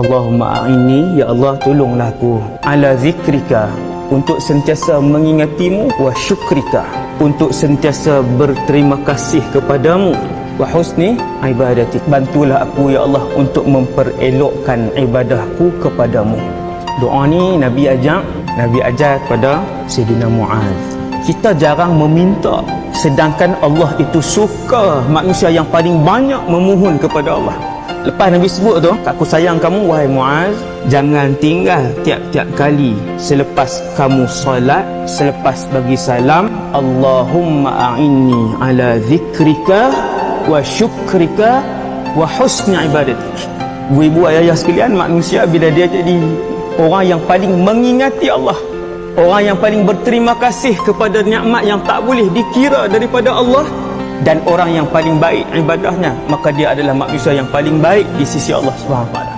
Allahumma a'inni, ya Allah tolonglah aku, ala zikrika, untuk sentiasa mengingatimu, wa syukrika, untuk sentiasa berterima kasih kepadamu, wa husni ibadatik, bantulah aku ya Allah untuk memperelokkan ibadahku kepadamu. Doa ni Nabi ajar kepada Sayyidina Muaz. Kita jarang meminta, sedangkan Allah itu suka manusia yang paling banyak memohon kepada Allah. Lepas Nabi sebut tu, aku sayang kamu wahai Muaz, jangan tinggal tiap-tiap kali selepas kamu solat, selepas bagi salam, Allahumma a'inni ala zikrika wa syukrika wa husni ibadatik. Ibu ayah sekalian, manusia bila dia jadi orang yang paling mengingati Allah, orang yang paling berterima kasih kepada nikmat yang tak boleh dikira daripada Allah, dan orang yang paling baik ibadahnya, maka dia adalah manusia yang paling baik di sisi Allah Subhanahu wa taala.